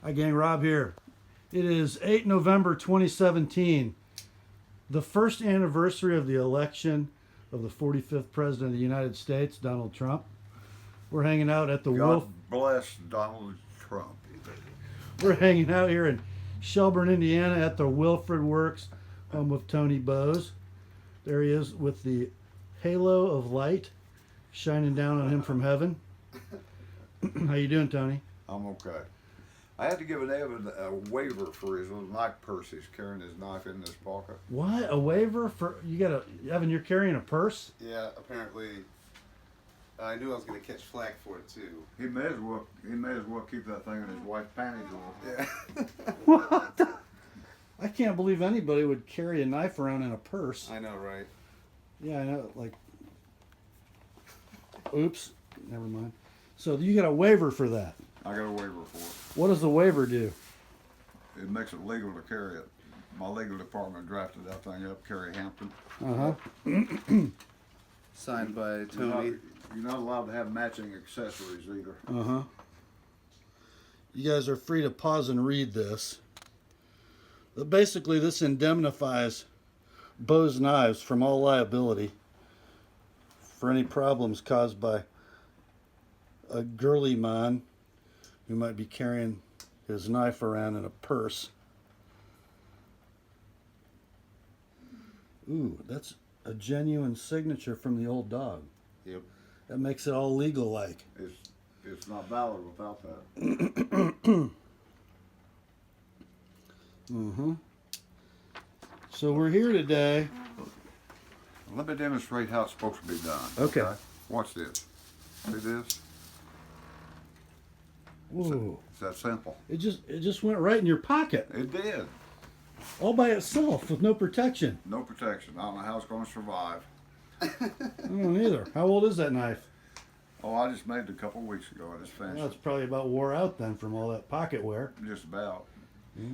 Hi gang, Rob here. It is 8 November 2017, the first anniversary of the election of the 45th President of the United States, Donald Trump. We're hanging out at the God bless Donald Trump. We're hanging out here in Shelburne, Indiana at the Wilfred Works, home of Tony Bose. There he is with the halo of light shining down on him from heaven. How you doing, Tony? I'm okay. I had to give an Evan a waiver for his little knife purse. He's carrying his knife in his pocket. What? A waiver for Evan? You're carrying a purse? Yeah, apparently. I knew I was going to catch flack for it too. He may as well keep that thing in his wife's panties on. Yeah. What? I can't believe anybody would carry a knife around in a purse. I know, right? Yeah, I know. Like, oops, never mind. So you got a waiver for that. I got a waiver for it. What does the waiver do? It makes it legal to carry it. My legal department drafted that thing up, Kerry Hampton. Signed by You're Tony. not allowed to have matching accessories either. You guys are free to pause and read this. But basically, this indemnifies Bose knives from all liability for any problems caused by a girly man who might be carrying his knife around in a purse. Ooh, that's a genuine signature from the old dog. Yep. That makes it all legal-like. It's not valid without that. So we're here today. Let me demonstrate how it's supposed to be done. Okay. Watch this. See this? Whoa. It's that simple. It just went right in your pocket. It did. All by itself with no protection. No protection. I don't know how it's going to survive. I don't either. How old is that knife? Oh, I just made it a couple weeks ago. I just finished Well, it's probably about wore out then from all that pocket wear. it. Just about. Yeah.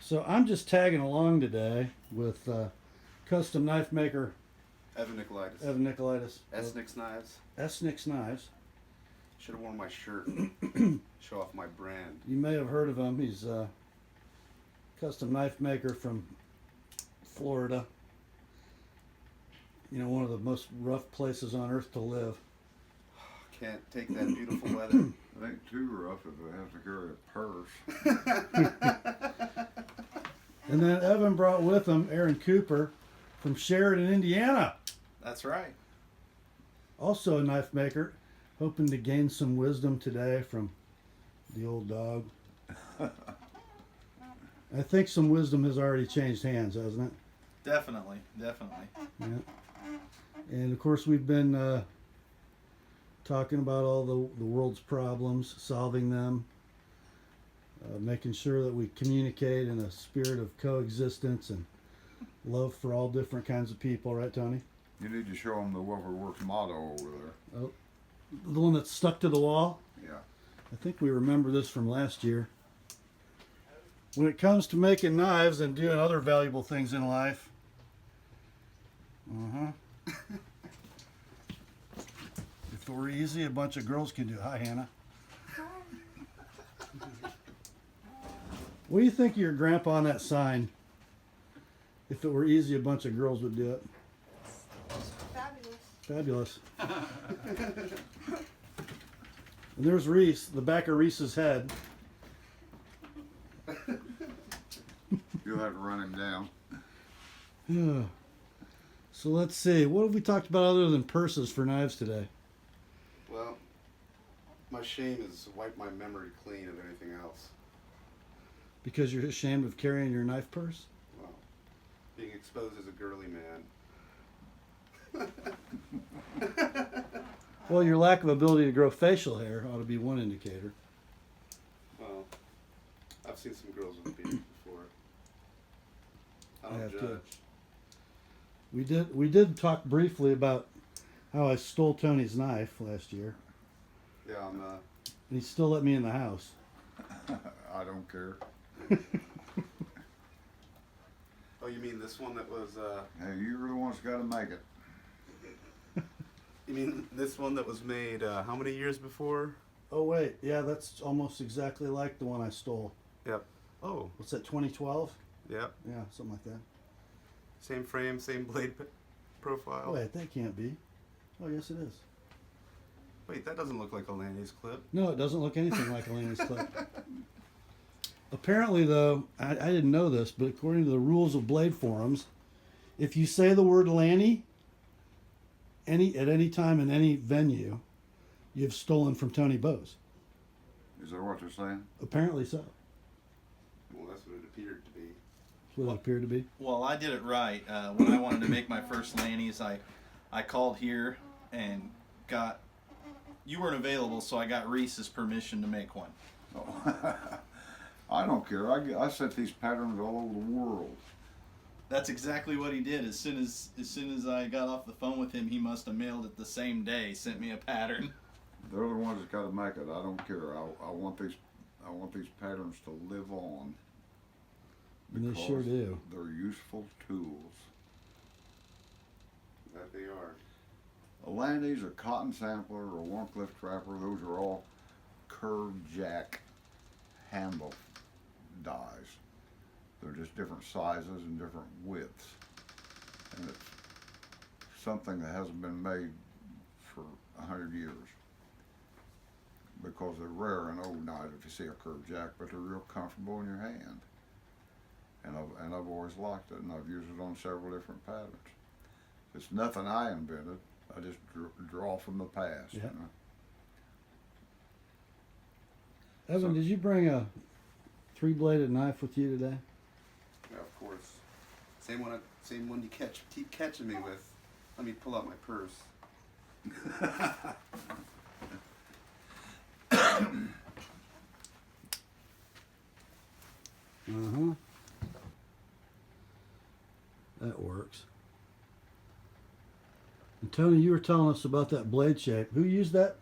So I'm just tagging along today with custom knife maker Evan Nicolaitis. Evan Nicolaitis. Esnix Knives. Esnix Knives. Should have worn my shirt. Show off my brand. You may have heard of him. He's a custom knife maker from Florida. You know, one of the most rough places on earth to live. Can't take that beautiful weather. It ain't too rough if it has to carry a purse. And then Evan brought with him Aaron Cooper from Sheridan, Indiana. That's right. Also a knife maker, hoping to gain some wisdom today from the old dog. I think some wisdom has already changed hands, hasn't it? Definitely. Yeah. And of course, we've been talking about all the world's problems, solving them, making sure that we communicate in a spirit of coexistence and love for all different kinds of people, right, Tony? You need to show them the Wilfred Works motto over there. Oh, the one that's stuck to the wall? Yeah. I think we remember this from last year. When it comes to making knives and doing other valuable things in life, if it were easy, a bunch of girls could do it. Hi, Hannah. What do you think of your grandpa on that sign? If it were easy, a bunch of girls would do it. Fabulous. Fabulous. And there's Reese, the back of Reese's head. You'll have to run him down. So let's see. What have we talked about other than purses for knives today? Well, my shame is wipe my memory clean of anything else. Because you're ashamed of carrying your knife purse? Well, being exposed as a girly man. Well, your lack of ability to grow facial hair ought to be one indicator. Well, I've seen some girls with beards before. I don't have judge. too. We did talk briefly about how I stole Tony's knife last year. Yeah, And he still let me in the house. I don't care. Oh, you mean this one that was, Hey, you're the one that's got to make it. you mean this one that was made, how many years before Oh wait, yeah, that's almost exactly like the one I stole. Yep. Oh, What's that? 2012? yep. Yeah, something like that. Same frame, same blade profile. Oh wait, that can't be. Oh yes, it is. Wait, that doesn't look like a Lanny's clip. No, it doesn't look anything like a Lanny's clip. Apparently, though, I didn't know this, but according to the rules of blade forums, if you say the word Lanny at any time in any venue, you've stolen from Tony Bose. Is that what they're saying? Apparently so. Well, that's what it appeared to be. That's what it appeared to be. Well, I did it right. When I wanted to make my first Lanny's, I called here and got. You weren't available, so I got Reese's permission to make one. Oh. I don't care. I set these patterns all over the world. That's exactly what he did. As soon as I got off the phone with him, he must have mailed it the same day. Sent me a pattern. They're the ones that got to make it. I don't care. I want these patterns to live on. And they sure do. They're useful tools. That they are. A Landy's, a cotton sampler, or a Warncliffe trapper, those are all curved jack handle dies. They're just different sizes and different widths. And it's something that hasn't been made for 100 years. Because they're rare and old knives if you see a curved jack, but they're real comfortable in your hand. And I've always liked it, and I've used it on several different patterns. It's nothing I invented. I just draw from the past. Yeah. You know? Evan, did you bring a 3-bladed knife with you today? Yeah, of course. Same one you keep catching me with. Let me pull out my purse. Uh-huh. That works. And Tony, you were telling us about that blade shape. Who used that?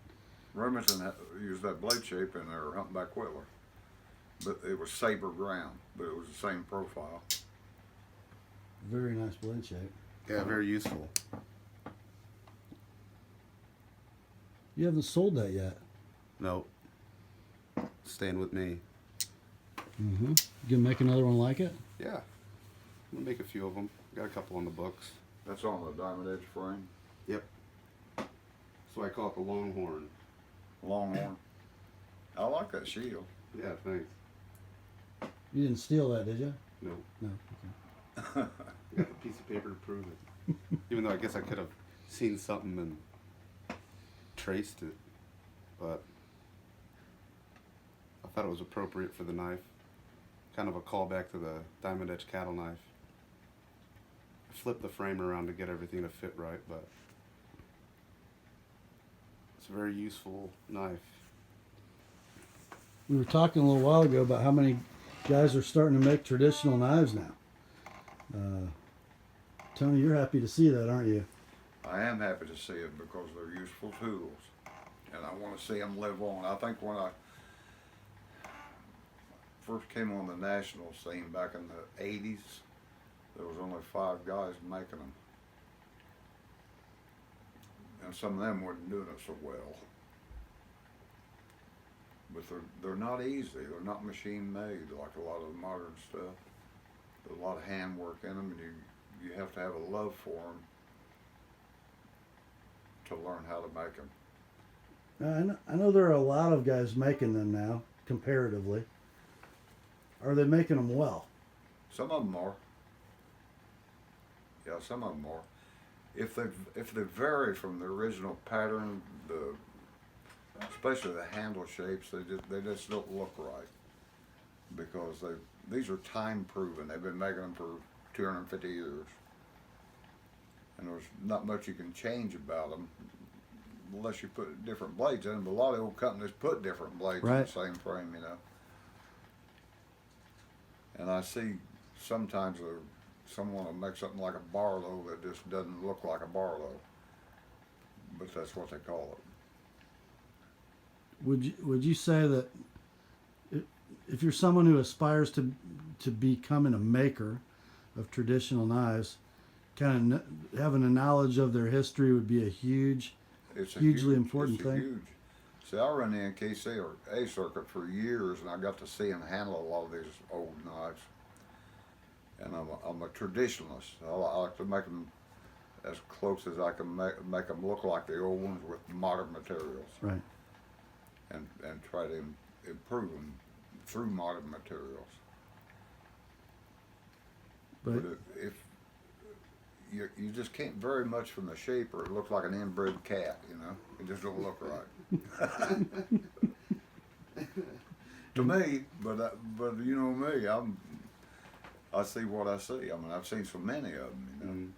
Remington used that blade shape in their Humpback Whittler. But it was saber ground, but it was the same profile. Very nice blade shape. Yeah, very useful. You haven't sold that yet. Nope. Staying with me. Mm-hmm. You gonna make another one like it? Yeah. I'm gonna make a few of them. Got a couple on the books. That's on the diamond edge frame. Yep. So I call it the Longhorn. Longhorn. I like that shield. Yeah, thanks. You didn't steal that, did you? No. No. Okay. I got the piece of paper to prove it. Even though I guess I could have seen something and traced it, but I thought it was appropriate for the knife. Kind of a callback to the diamond edge cattle knife. I flipped the frame around to get everything to fit right, but it's a very useful knife. We were talking a little while ago about how many guys are starting to make traditional knives now. Tony, you're happy to see that, aren't you? I am happy to see it because they're useful tools. And I want to see them live on. I think when I first came on the national scene back in the 80s, there was only 5 guys making them. And some of them weren't doing it so well. But they're not easy. They're not machine made like a lot of the modern stuff. There's a lot of handwork in them, and you have to have a love for them to learn how to make them. I know there are a lot of guys making them now, comparatively. Are they making them well? Some of them are. Yeah, some of them are. If they vary from the original pattern, especially the handle shapes, they just don't look right because these are time proven. They've been making them for 250 years, and there's not much you can change about them unless you put different blades in them. But a lot of old companies put different blades in the same frame, you know. And I see sometimes someone will make something like a Barlow that just doesn't look like a Barlow, but that's what they call it. Would you say that if you're someone who aspires to becoming a maker of traditional knives, kind of having a knowledge of their history would be a hugely important thing? Huge. See, I run the NKC or A circuit for years, and I got to see and handle a lot of these old knives. And I'm a traditionalist. I like to make them as close as I can make them look like the old ones with modern materials, Right. and try to improve them through modern materials. But If you just can't vary much from the shape, or it looks like an inbred cat. You know, it just don't look right. To me, but you know me, I see what I see. I mean, I've seen so many of them. You know. Mm.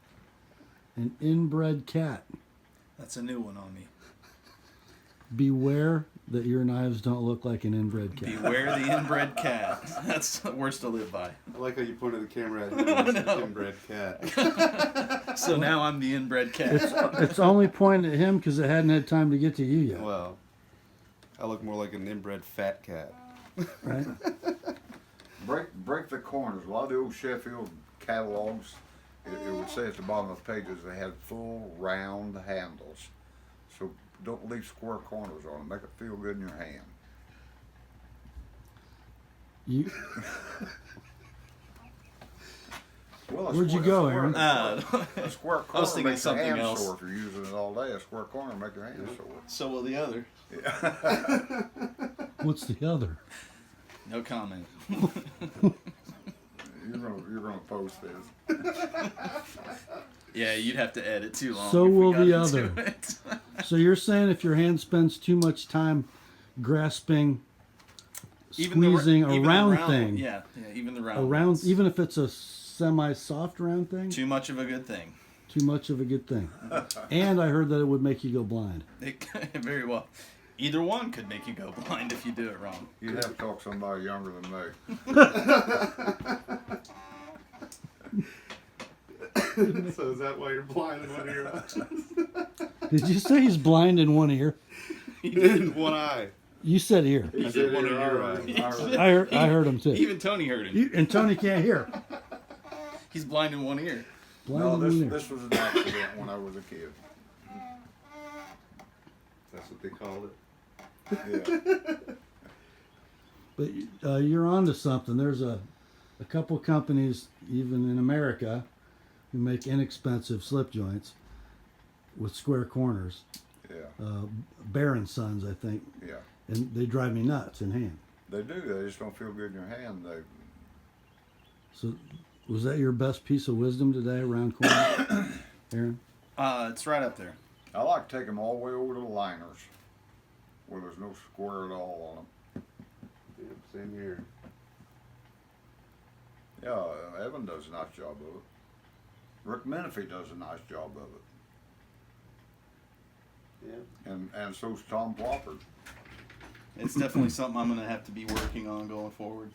an inbred cat. That's a new one on me. Beware that your knives don't look like an inbred cat. Beware the inbred cat. That's the worst to live by. I like how you pointed the camera at him and said inbred cat. So now I'm the inbred cat. It's only pointed at him because it hadn't had time to get to you yet, Well, I look more like an inbred fat cat. right? Break the corners. A lot of the old Sheffield catalogs, it would say at the bottom of the pages they had full round handles. So don't leave square corners on them. Make it feel good in your hand. You Well, Where'd you go, Aaron? A square I was corner thinking makes your something hand else. sore if you're using it all day. A square corner make your hand sore. So will the other. Yeah. what's the other? No comment. You're gonna post this. Yeah, you'd have to edit too long. So if we will got the into other. it. So you're saying if your hand spends too much time grasping, squeezing a even the round thing, Yeah, even the round. ones. even if it's a semi-soft round thing, Too much of a good thing. too much of a good thing. And I heard that it would make you go blind. It very well. Either one could make you go blind if you do it wrong. You'd have to talk to somebody younger than me. So is that why you're blind in one ear? Did you say he's blind in one ear? In one eye. You said ear. I said one in your eye. I heard him too. Even Tony heard him. And Tony can't hear. He's blind in one ear. Blind No, in one ear. this was an accident when I was a kid. That's what they called it. Yeah. But you're onto something. There's a couple companies, even in America, who make inexpensive slip joints with square corners. Yeah. Baron Sons, I think, Yeah. and they drive me nuts in hand. They do. They just don't feel good in your hand. So, was that your best piece of wisdom today, round corner, Aaron? It's right up there. I like to take them all the way over to the liners, where there's no square at all on them. Yep, same here. Yeah, Evan does a nice job of it. Rick Menifee does a nice job of it. Yeah. And so's Tom Ploppard. It's definitely something I'm going to have to be working on going forward.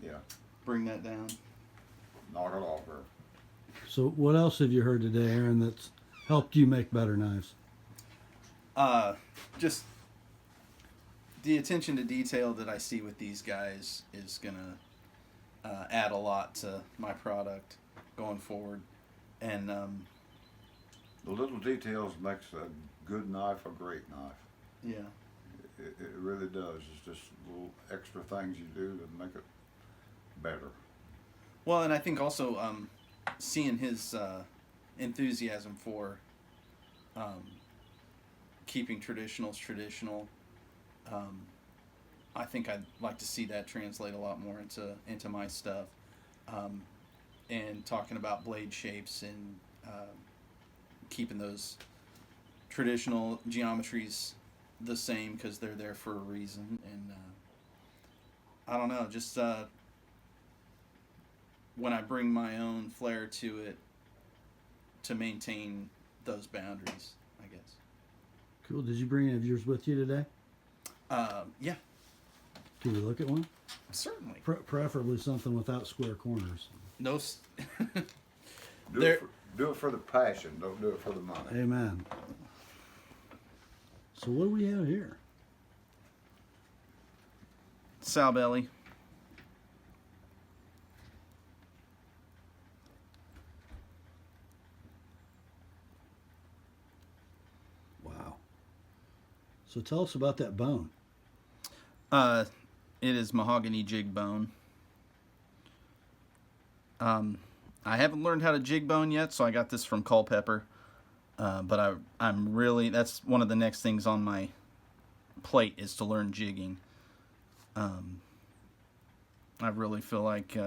Yeah. Bring that down. Knock it off her. So, what else have you heard today, Aaron, that's helped you make better knives? Just the attention to detail that I see with these guys is going to add a lot to my product going forward. And The little details makes a good knife a great knife. yeah. It really does. It's just little extra things you do to make it better. Well, and I think also seeing his enthusiasm for keeping traditionals traditional, I think I'd like to see that translate a lot more into my stuff, and talking about blade shapes and keeping those traditional geometries the same because they're there for a reason. And I don't know, just when I bring my own flair to it, to maintain those boundaries, I guess. Cool. Did you bring any of yours with you today? Yeah, Can we look at one? certainly. Preferably something without square corners. No. Do There- it for the passion. Don't do it for the money. Amen. So what do we have here? Sow belly. Wow. So tell us about that bone. It is mahogany jig bone. I haven't learned how to jig bone yet, so I got this from Culpeper. But I'm really, that's one of the next things on my plate is to learn jigging. I really feel like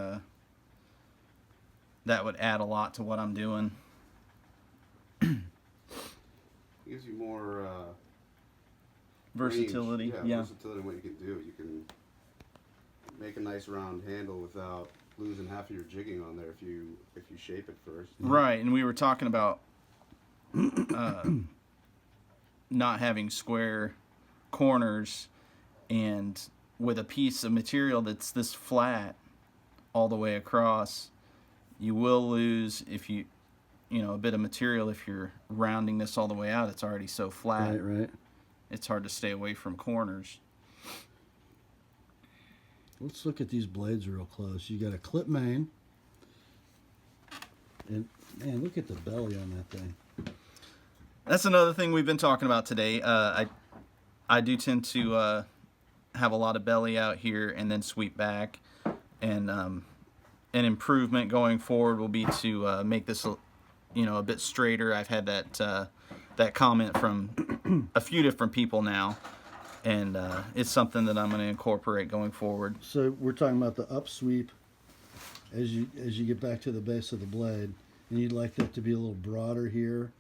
that would add a lot to what I'm doing. Gives you more Versatility. range. Yeah. Versatility in what you can do. You can make a nice round handle without losing half of your jigging on there if you shape it first. Right, and we were talking about not having square corners, and with a piece of material that's this flat all the way across, you will lose if you a bit of material if you're rounding this all the way out. It's already so flat. Right. It's hard to stay away from corners. Let's look at these blades real close. You got a clip main. And man, look at the belly on that thing. That's another thing we've been talking about today. I do tend to have a lot of belly out here and then sweep back. And an improvement going forward will be to make this a bit straighter. I've had that comment from a few different people now, and it's something that I'm going to incorporate going forward. So we're talking about the upsweep as you get back to the base of the blade, and you'd like that to be a little broader here.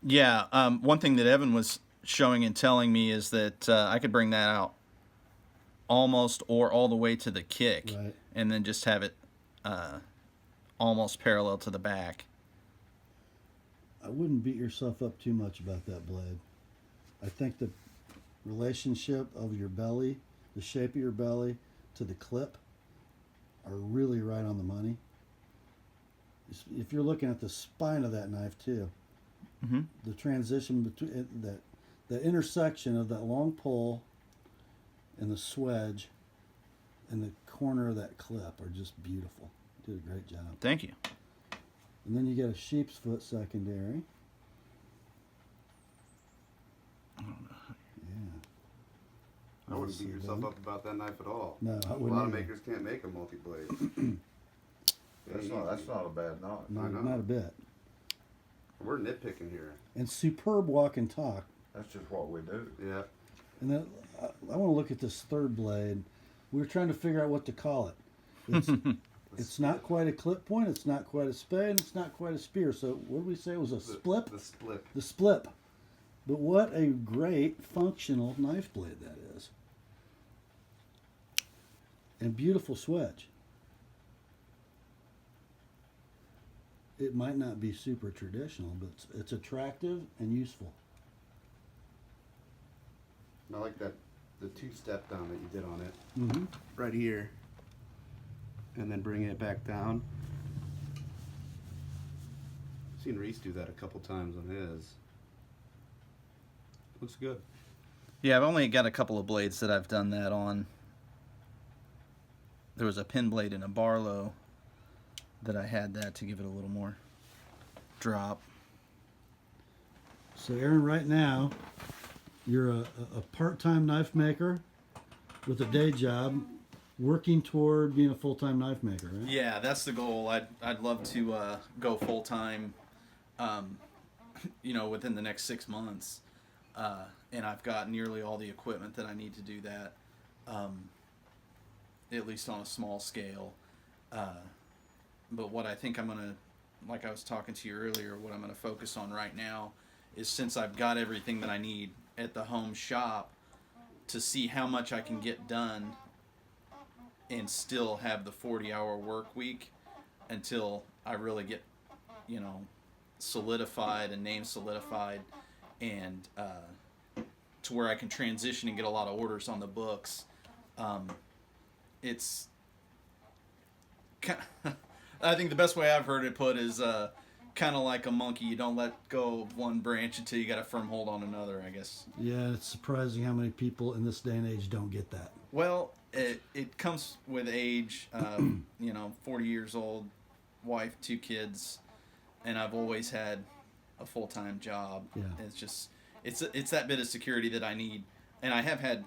Yeah, one thing that Evan was showing and telling me is that I could bring that out almost or all the way to the kick, Right. and then just have it almost parallel to the back. I wouldn't beat yourself up too much about that blade. I think the relationship of your belly, the shape of your belly to the clip are really right on the money. If you're looking at the spine of that knife too, Mm-hmm. the transition between that intersection of that long pole and the swedge and the corner of that clip are just beautiful. You did a great job. Thank you. And then you got a sheep's foot secondary. Yeah. I wouldn't beat yourself up about that knife at all. No, I A wouldn't lot of either. makers can't make a multi-blade. That's not a bad knife. No, I know. not a bit. We're nitpicking here. And superb walk and talk. That's just what we do. Yeah. And then I want to look at this third blade. We were trying to figure out what to call it. It's, it's not quite a clip point. It's not quite a spade. And it's not quite a spear. So what did we say? It was a splip? The split. The splip. But what a great functional knife blade that is. And beautiful swedge. It might not be super traditional, but it's attractive and useful. I like that, the two-step down that you did on it. Mm-hmm. Right here. And then bringing it back down. I've seen Reese do that a couple times on his. Looks good. Yeah, I've only got a couple of blades that I've done that on. There was a pin blade and a Barlow that I had that to give it a little more drop. So Aaron, right now, you're a part-time knife maker with a day job, working toward being a full-time knife maker, right? Yeah, that's the goal. I'd love to go full time, within the next 6 months, and I've got nearly all the equipment that I need to do that, at least on a small scale. But what I think I'm gonna, like I was talking to you earlier, what I'm gonna focus on right now is, since I've got everything that I need at the home shop, to see how much I can get done and still have the 40-hour work week until I really get, solidified and name solidified, and to where I can transition and get a lot of orders on the books. It's I think the best way I've heard it put is kind of like a monkey. You don't let go of one branch until you got a firm hold on another, I guess. Yeah, it's surprising how many people in this day and age don't get that. Well, it comes with age. 40 years old, wife, 2 kids, and I've always had a full-time job. Yeah. It's just, it's that bit of security that I need, and I have had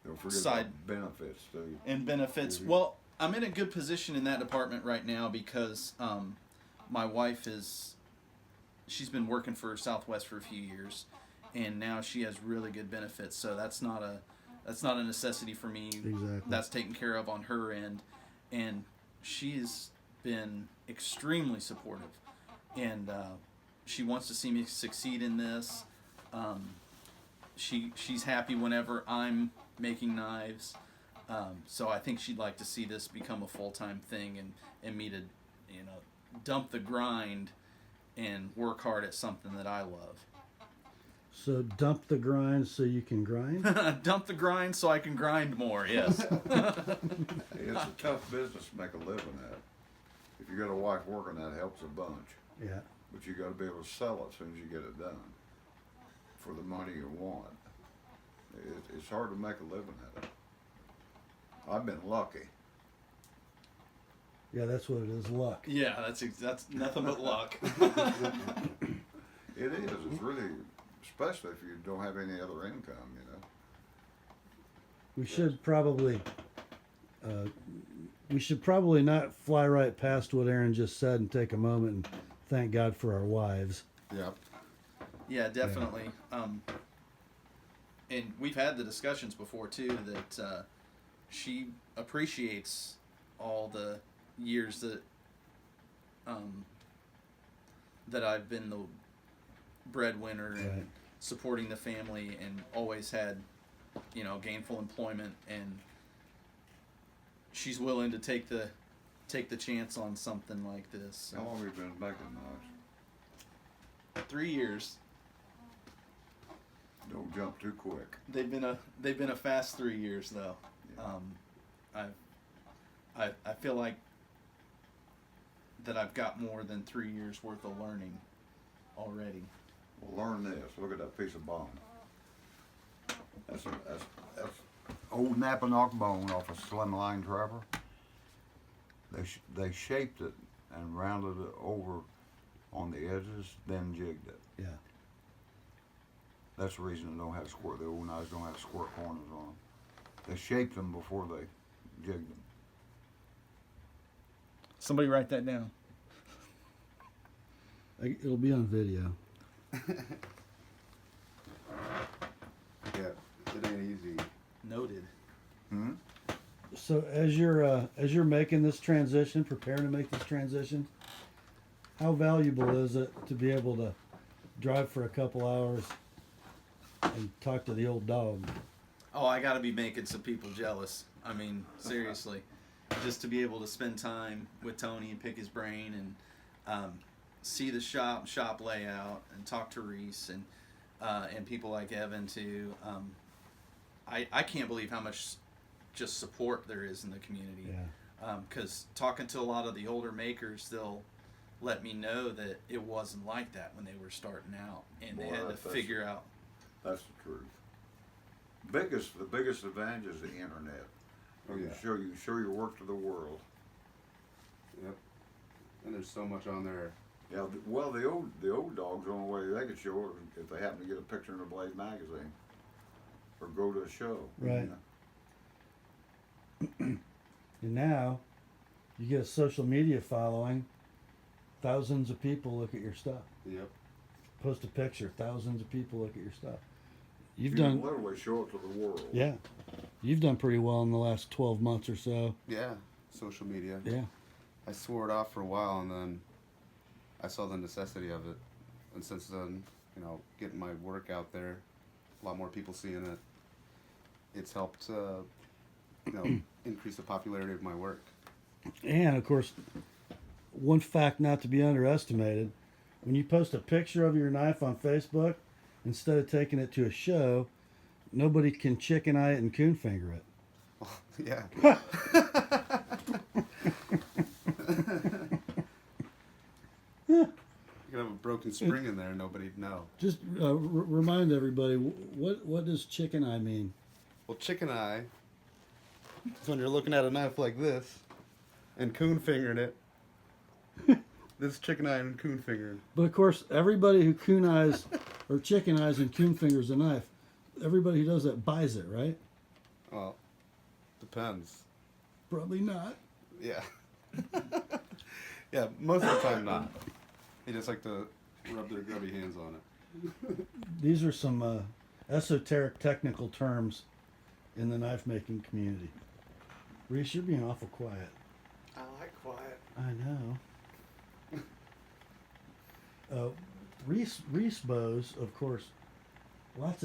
Don't forget Side- about benefits too. and benefits. Well, I'm in a good position in that department right now because my wife she's been working for Southwest for a few years, and now she has really good benefits. So that's not a necessity for me. Exactly. That's taken care of on her end, and she's been extremely supportive, and she wants to see me succeed in this. She's happy whenever I'm making knives. So I think she'd like to see this become a full-time thing, and me to, dump the grind and work hard at something that I love. So dump the grind so you can grind. Dump the grind so I can grind more. Yes. Hey, it's a tough business to make a living at. If you got a wife working, that helps a bunch. Yeah. But you got to be able to sell it as soon as you get it done for the money you want. It's hard to make a living at it. I've been lucky. Yeah, that's what it is. Luck. Yeah, that's nothing but luck. It is. It's really, especially if you don't have any other income, We should probably. We should probably not fly right past what Aaron just said and take a moment and thank God for our wives. Yep. Yeah, definitely. And we've had the discussions before too that she appreciates all the years that I've been the breadwinner and Right. supporting the family, and always had, gainful employment, and she's willing to take the chance on something like this. How So, long have you been making knives? 3 years. Don't jump too quick. They've been a fast 3 years though. Yeah. I feel like that I've got more than 3 years worth of learning already. Well, learn this. Look at that piece of bone. That's old Napanock bone off a slimline trapper. They shaped it and rounded it over on the edges, then jigged it. Yeah. That's the reason they don't have square. The old knives don't have square corners on them. They shaped them before they jigged them. Somebody write that down. It'll be on video. Yeah, it ain't easy. Noted. Hmm? So as you're making this transition, preparing to make this transition, how valuable is it to be able to drive for a couple hours and talk to the old dog? Oh, I gotta be making some people jealous. I mean, seriously, just to be able to spend time with Tony and pick his brain and see the shop layout and talk to Reese and people like Evan too. I can't believe how much just support there is in the community. Yeah. Because talking to a lot of the older makers, they'll let me know that it wasn't like that when they were starting out, and they Boy, had to that's- figure out. That's the truth. The biggest advantage is the internet. Oh You yeah. can show your work to the world. Yep. And there's so much on there. Yeah, the old dogs, the only way they could show it if they happen to get a picture in a Blade magazine or go to a show. Right. You know? And now you get a social media following. Thousands of people look at your stuff. Yep. Post a picture, thousands of people look at your stuff. You've You done, can literally show it to the world. yeah, you've done pretty well in the last 12 months or so. Yeah. Social media. Yeah. I swore it off for a while, and then I saw the necessity of it. And since then, getting my work out there, a lot more people seeing it. It's helped, increase the popularity of my work. And of course, one fact not to be underestimated, when you post a picture of your knife on Facebook, instead of taking it to a show, nobody can chicken eye it and coon finger it. Yeah. You could have a broken spring in there, and nobody'd know. Just remind everybody, what does chicken eye mean? Well, chicken eye is when you're looking at a knife like this and coon fingering it. This is chicken eye and coon fingering. But of course, everybody who coon eyes or chicken eyes and coon fingers a knife. Everybody who does that buys it, right? Well, depends. Probably not. Yeah. Yeah, most of the time not. They just like to rub their grubby hands on it. These are some esoteric technical terms in the knife making community. Reese, you're being awful quiet. I like quiet. I know. Reese Bose, of course. A lot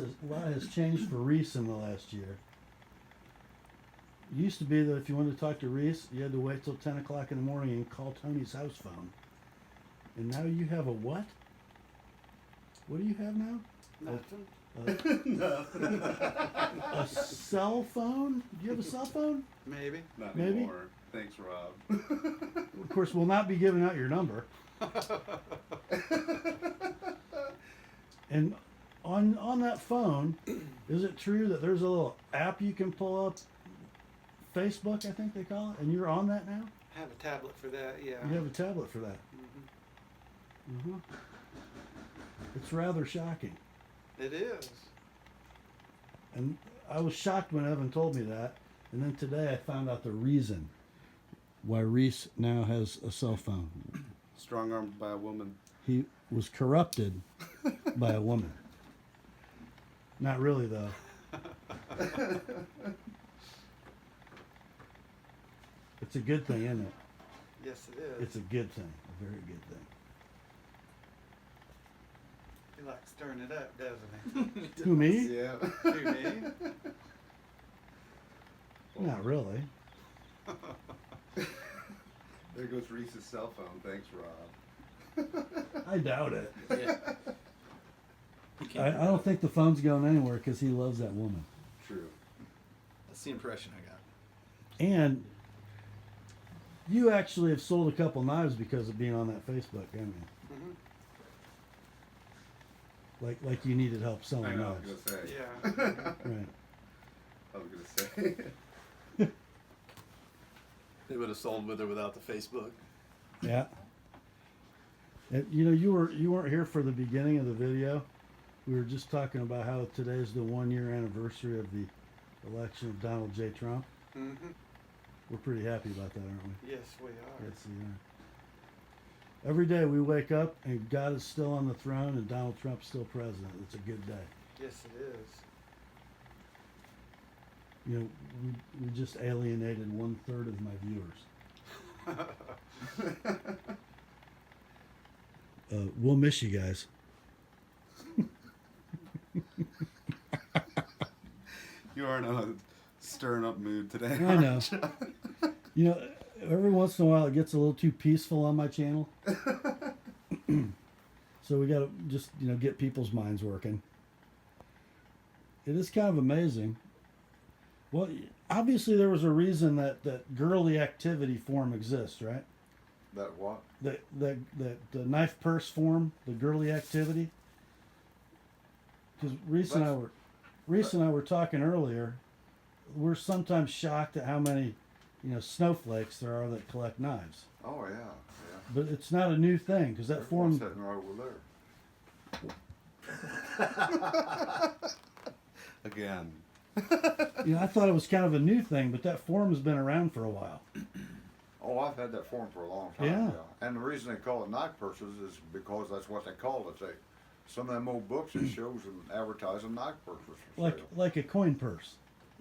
has changed for Reese in the last year. It used to be that if you wanted to talk to Reese, you had to wait till 10 o'clock in the morning and call Tony's house phone. And now you have a what? What do you have now? Nothing. A cell phone? Do you have a cell phone? Maybe. Not Maybe? anymore. Thanks, Rob. Of course, we'll not be giving out your number. And on that phone, is it true that there's a little app you can pull up? Facebook, I think they call it, and you're on that now? I have a tablet for that, yeah. You have a tablet for that. Mhm. It's rather shocking. It is. And I was shocked when Evan told me that. And then today I found out the reason why Reese now has a cell phone. Strong armed by a woman. He was corrupted by a woman. Not really, though. It's a good thing, isn't it? Yes, it is. It's a good thing. A very good thing. He likes stirring it up, doesn't he? Who, me? Yeah. To me. Not really. There goes Reese's cell phone. Thanks, Rob. I doubt it. Yeah. I don't think the phone's going anywhere because he loves that woman. True. That's the impression I got. And you actually have sold a couple knives because of being on that Facebook, haven't you? Mm-hmm. Like you needed help I selling know. I knives. was gonna say. Yeah. Right. I was gonna say. They would have sold with or without the Facebook. Yeah. And, you know, you weren't here for the beginning of the video. We were just talking about how today's the 1 year anniversary of the election of Donald J. Trump. Mm-hmm. We're pretty happy about that, aren't we? Yes, we are. Yes, we are. Every day we wake up and God is still on the throne and Donald Trump's still president. It's a good day. Yes, it is. You know, we just alienated 1/3 of my viewers. We'll miss you guys. You are in a stirring up mood today. I know. You know, every once in a while it gets a little too peaceful on my channel. So we got to just, you know, get people's minds working. It is kind of amazing. Well, obviously there was a reason that girly activity form exists, right? That what? The knife purse form, the girly activity. Because Reese and I were talking earlier. We're sometimes shocked at how many, you know, snowflakes there are that collect knives. Oh yeah, yeah. But it's not a new thing because that There's one form. sitting right over there. Again. You know, I thought it was kind of a new thing, but that form has been around for a while. Oh, I've had that form for a long time. Yeah. And the reason they call it knife purses is because that's what they call it. Some of them old books it shows them advertising knife purses for sale. Like a coin purse.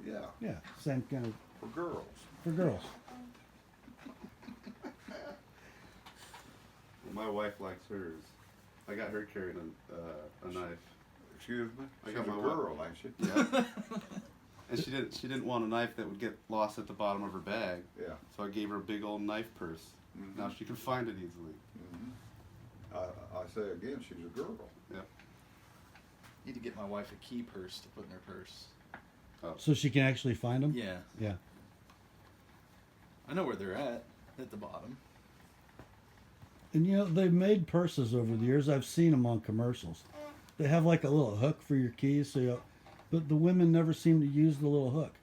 Yeah, Yeah, same kind of for girls. for girls. My wife likes hers. I got her carrying a knife. Excuse me. I She's got a my girl, ain't she? Yeah. And she didn't want a knife that would get lost at the bottom of her bag. Yeah. So I gave her a big old knife purse. Mhm. Now she can find it easily. I say again, she's a girl. Yeah. Need to get my wife a key purse to put in her purse. So she can actually find them. Yeah. Yeah. I know where they're at the bottom. And you know they've made purses over the years. I've seen them on commercials. They have like a little hook for your keys, but the women never seem to use the little hook.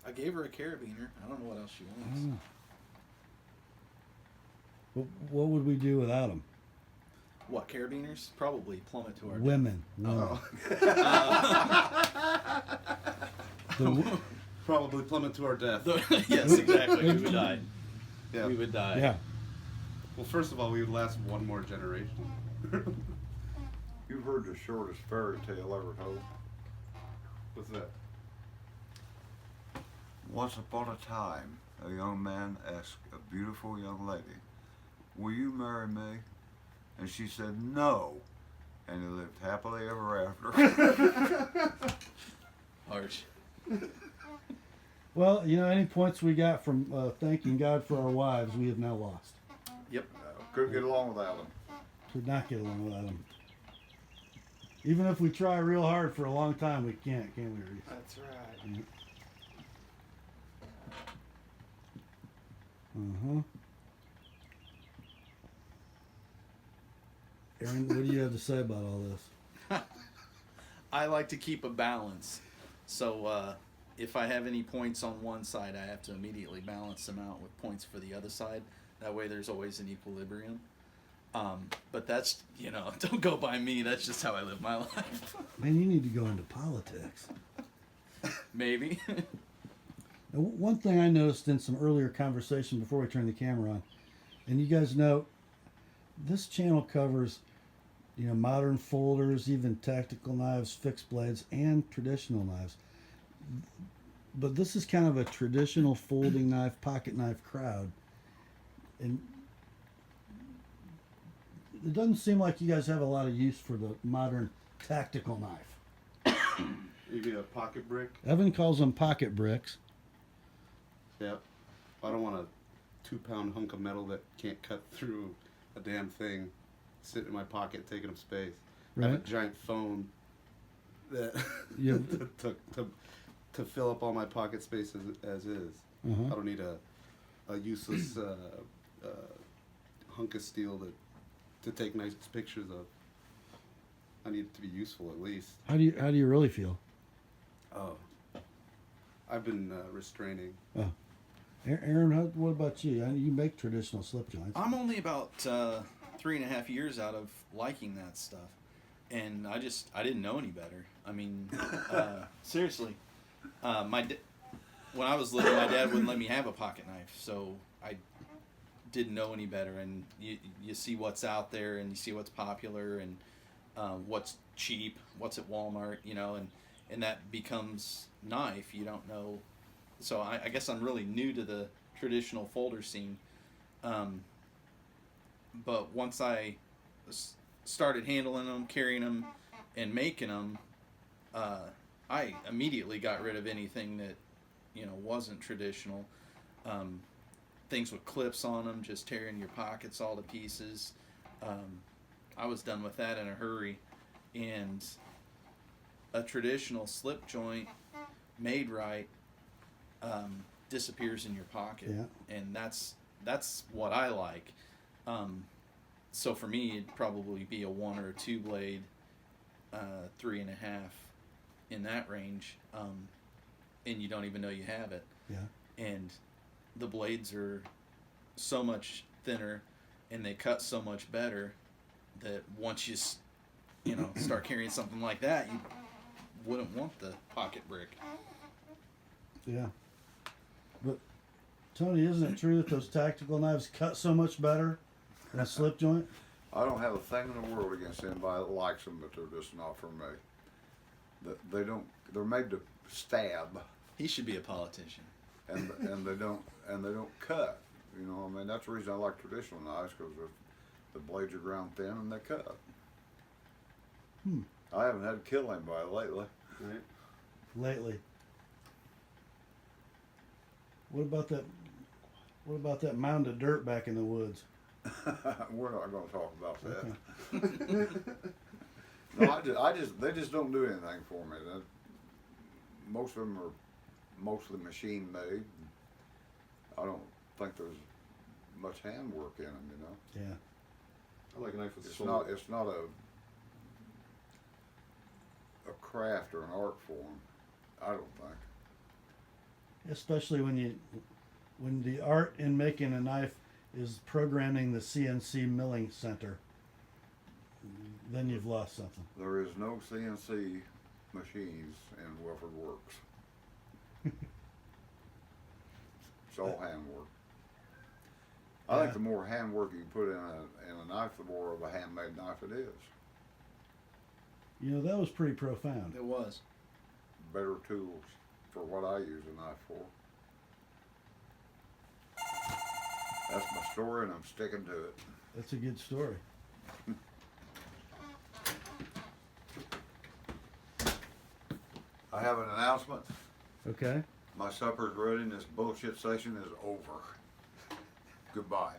I gave her a carabiner. I don't know what else she I wants. don't know. What would we do without them? What, carabiners? Probably plummet to our Women. Oh. The- Probably plummet to our death. Yes, exactly. We would die. Yeah. We would die. yeah. Well, first of all, we would last one more generation. You've heard the shortest fairy tale ever told. What's that? Once upon a time, a young man asked a beautiful young lady, "Will you marry me?" And she said, "No." And he lived happily ever after. Harsh. Well, any points we got from thanking God for our wives, we have now lost. Yep. Couldn't get along without him. Could not get along without them. Even if we try real hard for a long time, we can't, can we, Reese? That's right. Uh-huh. Aaron, what do you have to say about all this? I like to keep a balance. So if I have any points on one side, I have to immediately balance them out with points for the other side. That way there's always an equilibrium. But that's, don't go by me. That's just how I live my life. Man, you need to go into politics. Maybe. Now, one thing I noticed in some earlier conversation before we turned the camera on, and you guys know, this channel covers, modern folders, even tactical knives, fixed blades, and traditional knives. But this is kind of a traditional folding knife, pocket knife crowd. And it doesn't seem like you guys have a lot of use for the modern tactical knife. You get a pocket brick. Evan calls them pocket bricks. Yep. I don't want a 2-pound hunk of metal that can't cut through a damn thing sitting in my pocket taking up space. I have a Right. giant phone that Yeah. to fill up all my pocket space as is. Uh-huh. I don't need a useless hunk of steel to take nice pictures of. I need it to be useful at least. How do you really feel? Oh, I've been restraining. Oh. Aaron, what about you? You make traditional slip joints. I'm only about 3.5 years out of liking that stuff. And I didn't know any better. I mean, seriously. When I was little, my dad wouldn't let me have a pocket knife, so I didn't know any better. And you see what's out there, and you see what's popular, and what's cheap, what's at Walmart, and that becomes knife. You don't know. So I guess I'm really new to the traditional folder scene. But once I started handling them, carrying them, and making them, I immediately got rid of anything that wasn't traditional. Things with clips on them, just tearing your pockets all to pieces. I was done with that in a hurry, and a traditional slip joint made right disappears in your pocket. Yeah. And that's what I like. So for me, it'd probably be a 1 or a 2 blade, 3.5 in that range, and you don't even know you have it. Yeah. And the blades are so much thinner, and they cut so much better that once you start carrying something like that, you wouldn't want the pocket brick. Yeah. But Tony, isn't it true that those tactical knives cut so much better than a slip joint? I don't have a thing in the world against anybody that likes them, but they're just not for me. They don't. They're made to stab, He should be a politician. and they don't cut. That's the reason I like traditional knives, because the blades are ground thin and they cut. I haven't had to kill anybody lately. Right? Lately. What about that mound of dirt back in the woods? We're not going to talk about that. No, they just don't do anything for me. Most of them are mostly machine made. I don't think there's much handwork in them. Yeah. I like a knife with It's soul. not a craft or an art form. I don't think. Especially when the art in making a knife is programming the CNC milling center. then you've lost something. There is no CNC machines in Wilfred Works. It's all handwork. I think the more handwork you put in a knife, the more of a handmade knife it is. You know, that was pretty profound. It was. Better tools for what I use a knife for. That's my story, and I'm sticking to it. That's a good story. I have an announcement. Okay. My supper's ready, and this bullshit session is over. Goodbye.